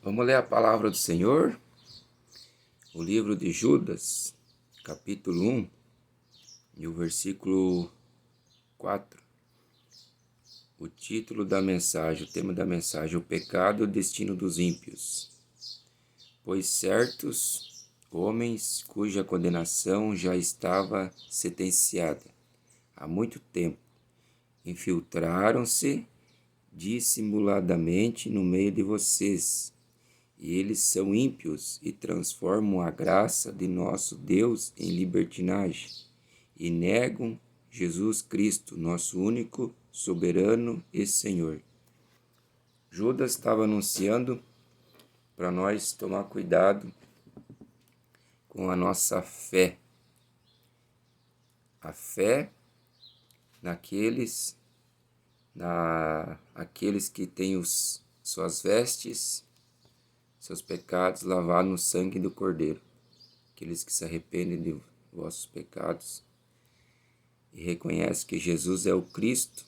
Vamos ler a palavra do Senhor, o livro de Judas, capítulo 1, e o versículo 4. O título da mensagem, o tema da mensagem: o pecado e o destino dos ímpios. Pois certos homens cuja condenação já estava sentenciada há muito tempo, infiltraram-se dissimuladamente no meio de vocês, e eles são ímpios e transformam a graça de nosso Deus em libertinagem e negam Jesus Cristo, nosso único soberano e Senhor. Judas estava anunciando para nós tomar cuidado com a nossa fé. A fé aqueles que têm suas vestes, seus pecados lavados no sangue do Cordeiro, aqueles que se arrependem de vossos pecados e reconhecem que Jesus é o Cristo,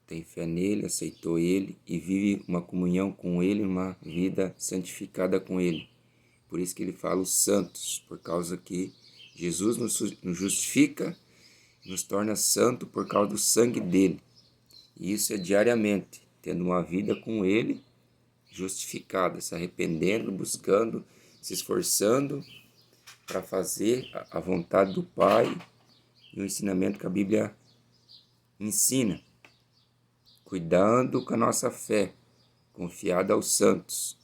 tem fé nele, aceitou ele e vive uma comunhão com ele, uma vida santificada com ele. Por isso que ele fala os santos, por causa que Jesus nos justifica, nos torna santo por causa do sangue dele. E isso é diariamente, tendo uma vida com ele, justificada, se arrependendo, buscando, se esforçando para fazer a vontade do Pai e o ensinamento que a Bíblia ensina, cuidando com a nossa fé, confiada aos santos.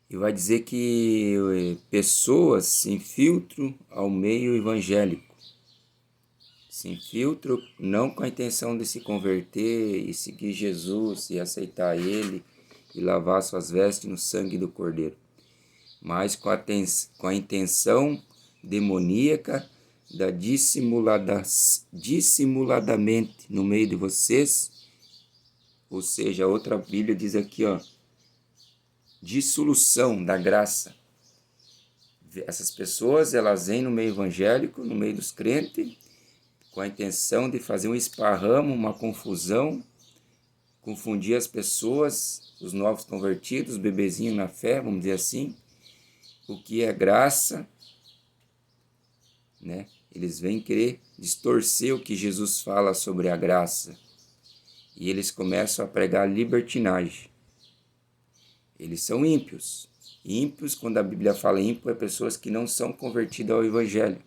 E vai dizer que pessoas se infiltram ao meio evangélico, se infiltram não com a intenção de se converter e seguir Jesus e aceitar ele e lavar suas vestes no sangue do Cordeiro, mas com a intenção demoníaca da dissimuladamente no meio de vocês, ou seja, a outra Bíblia diz aqui, dissolução da graça. Essas pessoas, elas vêm no meio evangélico, no meio dos crentes, com a intenção de fazer um esparramo, uma confusão, confundir as pessoas, os novos convertidos, os bebezinhos na fé, vamos dizer assim, o que é graça, né? Eles vêm querer distorcer o que Jesus fala sobre a graça. E eles começam a pregar libertinagem. Eles são ímpios. Ímpios, quando a Bíblia fala ímpio, é pessoas que não são convertidas ao Evangelho.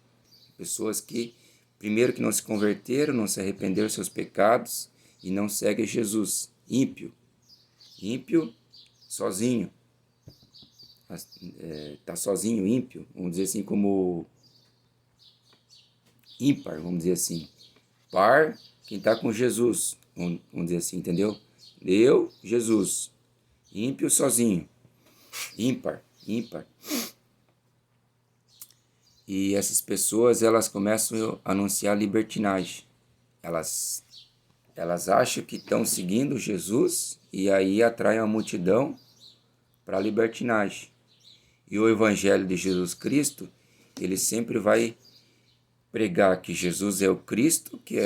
Pessoas que, primeiro, que não se converteram, não se arrependeram dos seus pecados e não seguem Jesus. Ímpio. Ímpio, sozinho. Está sozinho, ímpio. Vamos dizer assim, como ímpar, vamos dizer assim. Par, quem está com Jesus, vamos dizer assim, entendeu? Eu, Jesus. Ímpio, sozinho. Ímpar. E essas pessoas, elas começam a anunciar libertinagem. Elas acham que estão seguindo Jesus e aí atraem a multidão para a libertinagem. E o Evangelho de Jesus Cristo, ele sempre vai pregar que Jesus é o Cristo, que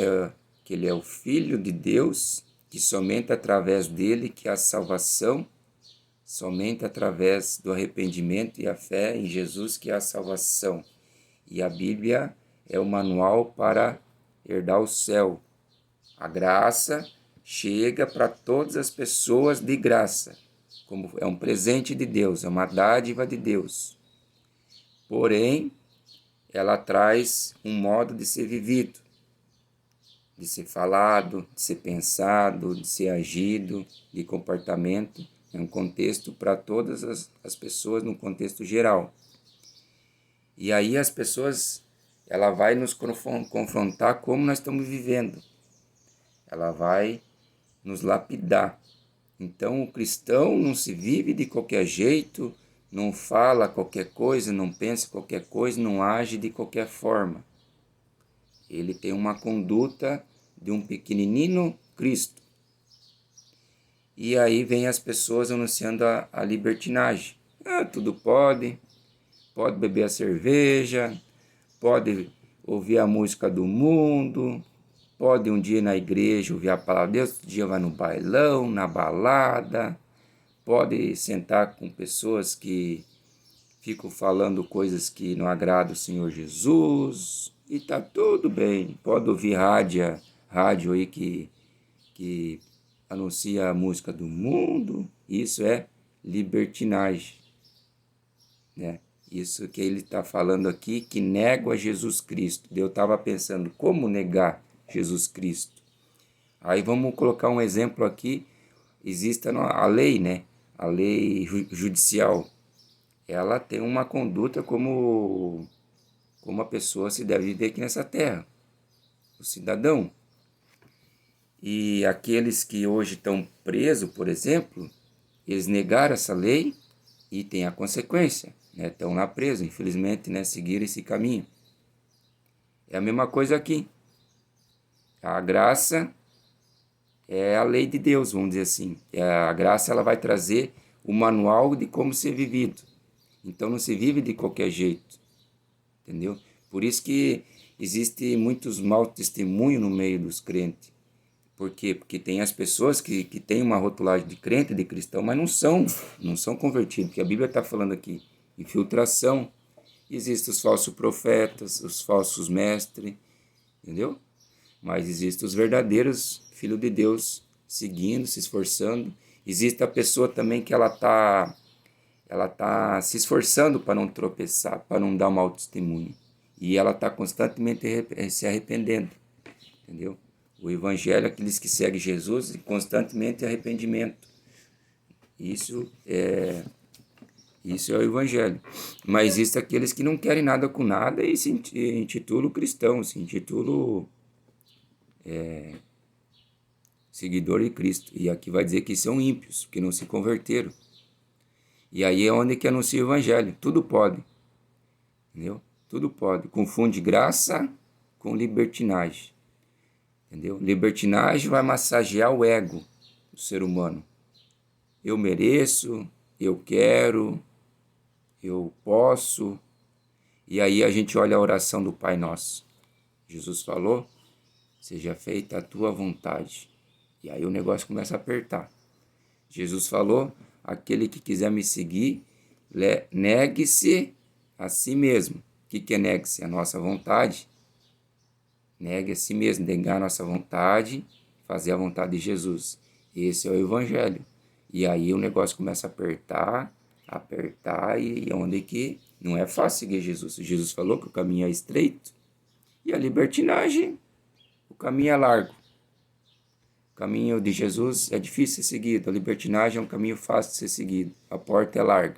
ele é o Filho de Deus, que somente através dele que há salvação, somente através do arrependimento e a fé em Jesus que há salvação. E a Bíblia é o manual para herdar o céu. A graça chega para todas as pessoas de graça, como é um presente de Deus, é uma dádiva de Deus. Porém, ela traz um modo de ser vivido, de ser falado, de ser pensado, de ser agido, de comportamento. É um contexto para todas as pessoas, num contexto geral. E aí as pessoas, ela vai nos confrontar como nós estamos vivendo. Ela vai nos lapidar. Então o cristão não se vive de qualquer jeito, não fala qualquer coisa, não pensa qualquer coisa, não age de qualquer forma. Ele tem uma conduta de um pequenino Cristo. E aí vem as pessoas anunciando a libertinagem. Tudo pode beber a cerveja, pode ouvir a música do mundo, pode um dia ir na igreja ouvir a palavra de Deus, outro dia vai no bailão, na balada, pode sentar com pessoas que ficam falando coisas que não agradam o Senhor Jesus, e tá tudo bem. Pode ouvir rádio aí que anuncia a música do mundo. Isso é libertinagem, né? Isso que ele está falando aqui, que nego a Jesus Cristo. Eu estava pensando, como negar Jesus Cristo? Aí vamos colocar um exemplo aqui. Existe a lei, né? A lei judicial. Ela tem uma conduta como a pessoa se deve viver aqui nessa terra, o cidadão. E aqueles que hoje estão presos, por exemplo, eles negaram essa lei e tem a consequência, né? Estão lá presos, infelizmente, né? Seguiram esse caminho. É a mesma coisa aqui. A graça é a lei de Deus, vamos dizer assim. A graça ela vai trazer o manual de como ser vivido. Então não se vive de qualquer jeito, entendeu? Por isso que existe muitos maus testemunhos no meio dos crentes. Por quê? Porque tem as pessoas que têm uma rotulagem de crente, de cristão, mas não são convertidos. Porque a Bíblia está falando aqui, infiltração. Existem os falsos profetas, os falsos mestres, entendeu? Mas existem os verdadeiros filhos de Deus, seguindo, se esforçando. Existe a pessoa também que ela tá se esforçando para não tropeçar, para não dar mau testemunho. E ela está constantemente se arrependendo, entendeu? O evangelho, aqueles que seguem Jesus, constantemente arrependimento. Isso é o evangelho. Mas existem aqueles que não querem nada com nada e se intitulam cristãos, se intitulam seguidor de Cristo. E aqui vai dizer que são ímpios, que não se converteram. E aí é onde que anuncia o evangelho. Tudo pode, entendeu? Tudo pode. Confunde graça com libertinagem, entendeu? Libertinagem vai massagear o ego do ser humano. Eu mereço, eu quero, eu posso. E aí a gente olha a oração do Pai Nosso. Jesus falou, seja feita a tua vontade. E aí o negócio começa a apertar. Jesus falou, aquele que quiser me seguir, negue-se a si mesmo. O que é negue-se? A nossa vontade. Negue a si mesmo, negar a nossa vontade, fazer a vontade de Jesus. Esse é o evangelho. E aí o negócio começa a apertar, e onde que não é fácil seguir Jesus. Jesus falou que o caminho é estreito e a libertinagem, o caminho é largo. O caminho de Jesus é difícil de ser seguido, a libertinagem é um caminho fácil de ser seguido, a porta é larga.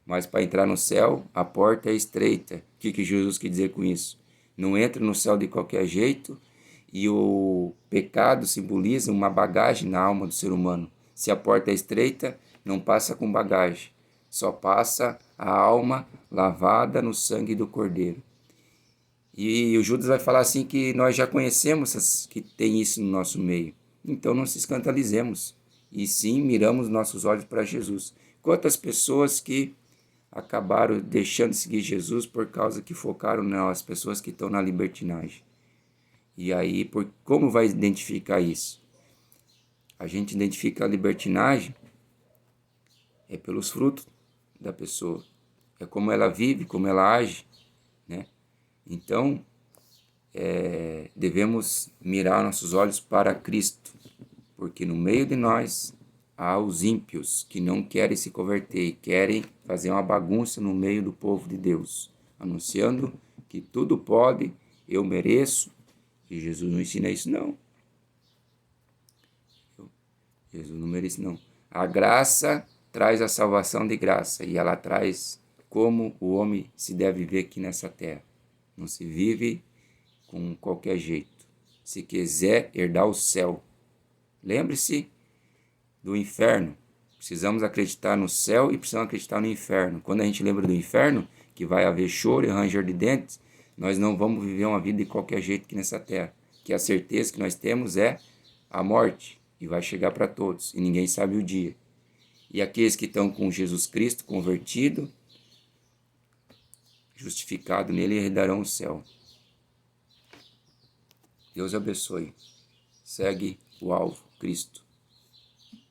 Mas para entrar no céu, a porta é estreita. O que Jesus quer dizer com isso? Não entra no céu de qualquer jeito, e o pecado simboliza uma bagagem na alma do ser humano. Se a porta é estreita, não passa com bagagem, só passa a alma lavada no sangue do Cordeiro. E o Judas vai falar assim que nós já conhecemos que tem isso no nosso meio. Então não se escandalizemos, e sim miramos nossos olhos para Jesus. Quantas pessoas que acabaram deixando de seguir Jesus por causa que focaram nas pessoas que estão na libertinagem. E aí, como vai identificar isso? A gente identifica a libertinagem pelos frutos da pessoa. É como ela vive, como ela age, né? Então, devemos mirar nossos olhos para Cristo, porque no meio de nós há os ímpios que não querem se converter e querem fazer uma bagunça no meio do povo de Deus, anunciando que tudo pode, eu mereço, e Jesus não ensina isso não. Jesus não merece não. A graça traz a salvação de graça, e ela traz como o homem se deve viver aqui nessa terra. Não se vive com qualquer jeito. Se quiser herdar o céu, lembre-se do inferno. Precisamos acreditar no céu e precisamos acreditar no inferno. Quando a gente lembra do inferno, que vai haver choro e ranger de dentes, nós não vamos viver uma vida de qualquer jeito aqui nessa terra. Que a certeza que nós temos é a morte, e vai chegar para todos, e ninguém sabe o dia. E aqueles que estão com Jesus Cristo, convertido, justificado nele, herdarão o céu. Deus abençoe. Segue o alvo, Cristo.